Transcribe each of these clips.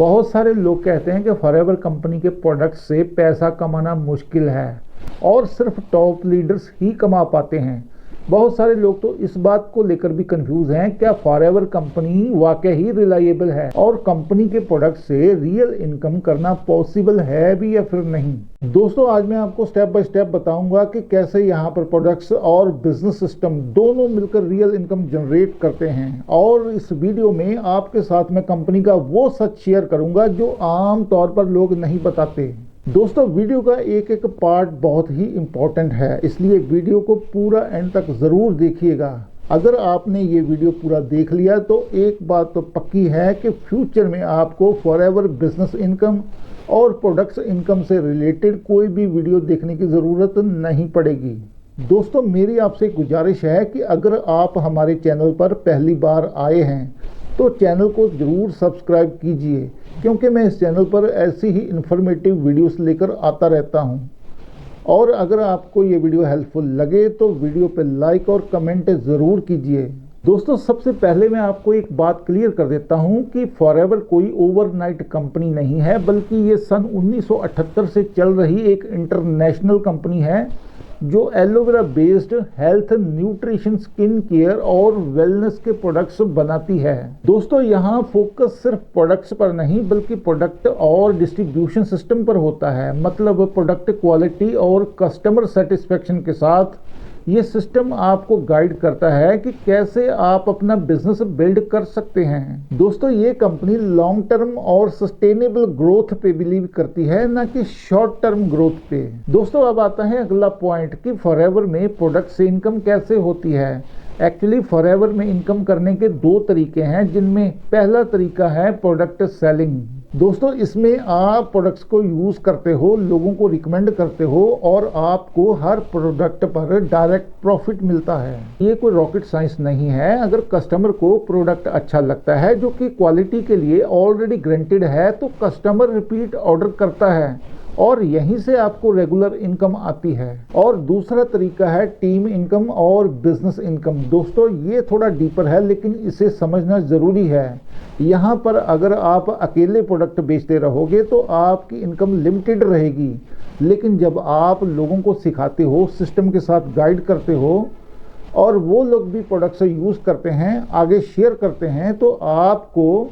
बहुत सारे लोग कहते हैं कि फॉरएवर कंपनी के प्रोडक्ट से पैसा कमाना मुश्किल है और सिर्फ टॉप लीडर्स ही कमा पाते हैं। बहुत सारे लोग तो इस बात को लेकर भी कंफ्यूज हैं, क्या फॉरएवर कंपनी वाकई ही रिलायबल है और कंपनी के प्रोडक्ट से रियल इनकम करना पॉसिबल है भी या फिर नहीं। दोस्तों, आज मैं आपको स्टेप बाय स्टेप बताऊंगा कि कैसे यहाँ पर प्रोडक्ट्स और बिजनेस सिस्टम दोनों मिलकर रियल इनकम जनरेट करते हैं। और इस वीडियो में आपके साथ मैं कंपनी का वो सच शेयर करूंगा जो आम तौर पर लोग नहीं बताते। दोस्तों, वीडियो का एक एक पार्ट बहुत ही इम्पोर्टेंट है, इसलिए वीडियो को पूरा एंड तक ज़रूर देखिएगा। अगर आपने ये वीडियो पूरा देख लिया तो एक बात तो पक्की है कि फ्यूचर में आपको फॉरएवर बिजनेस इनकम और प्रोडक्ट्स इनकम से रिलेटेड कोई भी वीडियो देखने की ज़रूरत नहीं पड़ेगी। दोस्तों, मेरी आपसे गुजारिश है कि अगर आप हमारे चैनल पर पहली बार आए हैं तो चैनल को ज़रूर सब्सक्राइब कीजिए, क्योंकि मैं इस चैनल पर ऐसी ही इन्फॉर्मेटिव वीडियोस लेकर आता रहता हूं। और अगर आपको ये वीडियो हेल्पफुल लगे तो वीडियो पे लाइक और कमेंट ज़रूर कीजिए। दोस्तों, सबसे पहले मैं आपको एक बात क्लियर कर देता हूं कि फॉरएवर कोई ओवरनाइट कंपनी नहीं है, बल्कि ये सन 1978 से चल रही एक इंटरनेशनल कंपनी है जो aloe vera based health, nutrition, skin care और वेलनेस के प्रोडक्ट्स बनाती है। दोस्तों, यहाँ फोकस सिर्फ प्रोडक्ट्स पर नहीं बल्कि प्रोडक्ट और डिस्ट्रीब्यूशन सिस्टम पर होता है। मतलब प्रोडक्ट क्वालिटी और कस्टमर सेटिस्फेक्शन के साथ ये सिस्टम आपको गाइड करता है कि कैसे आप अपना बिजनेस बिल्ड कर सकते हैं। दोस्तों, ये कंपनी लॉन्ग टर्म और सस्टेनेबल ग्रोथ पे बिलीव करती है, ना कि शॉर्ट टर्म ग्रोथ पे। दोस्तों, अब आता है अगला पॉइंट कि फॉरएवर में प्रोडक्ट से इनकम कैसे होती है। एक्चुअली फॉरएवर में इनकम करने के दो तरीके हैं, जिनमें पहला तरीका है प्रोडक्ट सेलिंग। दोस्तों, इसमें आप प्रोडक्ट्स को यूज़ करते हो, लोगों को रिकमेंड करते हो और आपको हर प्रोडक्ट पर डायरेक्ट प्रॉफिट मिलता है। ये कोई रॉकेट साइंस नहीं है। अगर कस्टमर को प्रोडक्ट अच्छा लगता है जो कि क्वालिटी के लिए ऑलरेडी गारंटेड है तो कस्टमर रिपीट ऑर्डर करता है और यहीं से आपको रेगुलर इनकम आती है। और दूसरा तरीका है टीम इनकम और बिजनेस इनकम। दोस्तों, ये थोड़ा डीपर है लेकिन इसे समझना ज़रूरी है। यहाँ पर अगर आप अकेले प्रोडक्ट बेचते रहोगे तो आपकी इनकम लिमिटेड रहेगी, लेकिन जब आप लोगों को सिखाते हो, सिस्टम के साथ गाइड करते हो और वो लोग भी प्रोडक्ट से यूज़ करते हैं, आगे शेयर करते हैं, तो आपको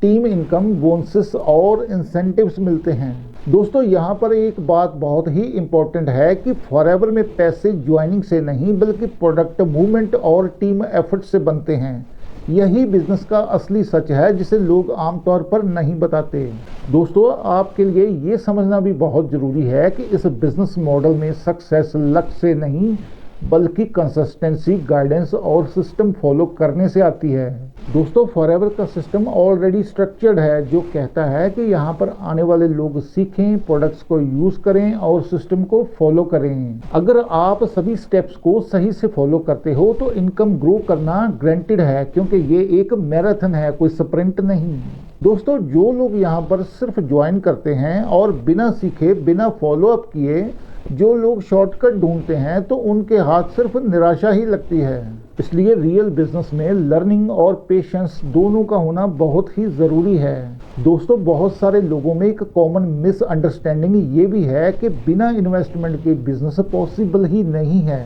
टीम इनकम, बोनसेस और इंसेंटिव्स मिलते हैं। दोस्तों, यहाँ पर एक बात बहुत ही इम्पोर्टेंट है कि फॉरएवर में पैसे ज्वाइनिंग से नहीं बल्कि प्रोडक्ट मूवमेंट और टीम एफर्ट से बनते हैं। यही बिजनेस का असली सच है जिसे लोग आमतौर पर नहीं बताते। दोस्तों, आपके लिए ये समझना भी बहुत ज़रूरी है कि इस बिजनेस मॉडल में सक्सेस लक से नहीं बल्कि कंसिस्टेंसी, गाइडेंस और सिस्टम फॉलो करने से आती है। दोस्तों, फॉरएवर का सिस्टम ऑलरेडी स्ट्रक्चर्ड है जो कहता है कि यहाँ पर आने वाले लोग सीखें, प्रोडक्ट्स को यूज़ करें और सिस्टम को फॉलो करें। अगर आप सभी स्टेप्स को सही से फॉलो करते हो तो इनकम ग्रो करना गारंटेड है, क्योंकि ये एक मैराथन है, कोई स्प्रिंट नहीं। दोस्तों, जो लोग यहाँ पर सिर्फ ज्वाइन करते हैं और बिना सीखे, बिना फॉलो अप किए जो लोग शॉर्टकट ढूंढते हैं तो उनके हाथ सिर्फ निराशा ही लगती है। इसलिए रियल बिजनेस में लर्निंग और पेशेंस दोनों का होना बहुत ही ज़रूरी है। दोस्तों, बहुत सारे लोगों में एक कॉमन मिसअंडरस्टैंडिंग ये भी है कि बिना इन्वेस्टमेंट के बिजनेस पॉसिबल ही नहीं है,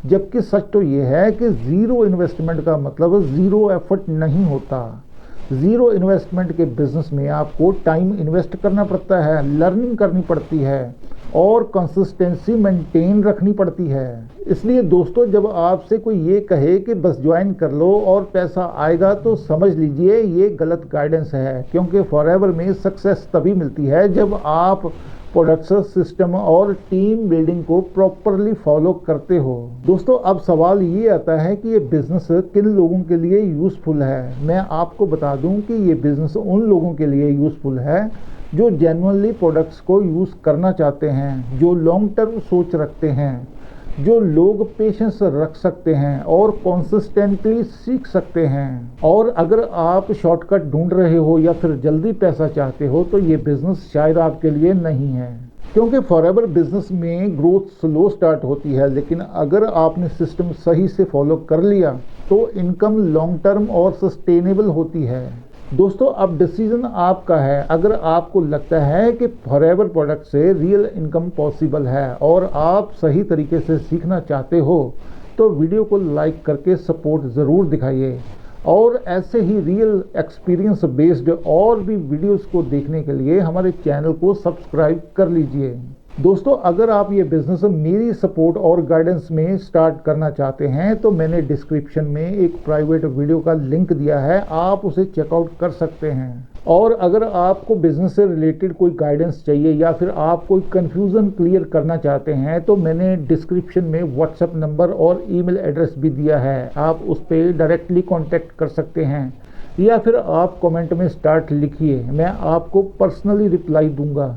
जबकि सच तो ये है कि ज़ीरो इन्वेस्टमेंट का मतलब ज़ीरो एफर्ट नहीं होता। ज़ीरो इन्वेस्टमेंट के बिजनेस में आपको टाइम इन्वेस्ट करना पड़ता है, लर्निंग करनी पड़ती है और कंसिस्टेंसी मेंटेन रखनी पड़ती है। इसलिए दोस्तों, जब आपसे कोई ये कहे कि बस ज्वाइन कर लो और पैसा आएगा तो समझ लीजिए ये गलत गाइडेंस है, क्योंकि फॉरएवर में सक्सेस तभी मिलती है जब आप प्रोडक्ट्स, सिस्टम और टीम बिल्डिंग को प्रॉपरली फॉलो करते हो। दोस्तों, अब सवाल ये आता है कि ये बिज़नेस किन लोगों के लिए यूज़फुल है। मैं आपको बता दूं कि ये बिज़नेस उन लोगों के लिए यूज़फुल है जो जेन्युइनली प्रोडक्ट्स को यूज़ करना चाहते हैं, जो लॉन्ग टर्म सोच रखते हैं, जो लोग पेशेंस रख सकते हैं और कंसिस्टेंटली सीख सकते हैं। और अगर आप शॉर्टकट ढूंढ रहे हो या फिर जल्दी पैसा चाहते हो तो ये बिजनेस शायद आपके लिए नहीं है, क्योंकि फॉरएवर बिजनेस में ग्रोथ स्लो स्टार्ट होती है, लेकिन अगर आपने सिस्टम सही से फॉलो कर लिया तो इनकम लॉन्ग टर्म और सस्टेनेबल होती है। दोस्तों अब डिसीजन आपका है। अगर आपको लगता है कि फॉरएवर प्रोडक्ट से रियल इनकम पॉसिबल है और आप सही तरीके से सीखना चाहते हो तो वीडियो को लाइक करके सपोर्ट ज़रूर दिखाइए और ऐसे ही रियल एक्सपीरियंस बेस्ड और भी वीडियोस को देखने के लिए हमारे चैनल को सब्सक्राइब कर लीजिए। दोस्तों अगर आप ये बिज़नेस मेरी सपोर्ट और गाइडेंस में स्टार्ट करना चाहते हैं तो मैंने डिस्क्रिप्शन में एक प्राइवेट वीडियो का लिंक दिया है, आप उसे चेकआउट कर सकते हैं। और अगर आपको बिज़नेस से रिलेटेड कोई गाइडेंस चाहिए या फिर आप कोई कन्फ्यूज़न क्लियर करना चाहते हैं तो मैंने डिस्क्रिप्शन में व्हाट्सएप नंबर और ईमेल एड्रेस भी दिया है, आप उस पर डायरेक्टली कॉन्टैक्ट कर सकते हैं या फिर आप कमेंट में स्टार्ट लिखिए, मैं आपको पर्सनली रिप्लाई दूंगा।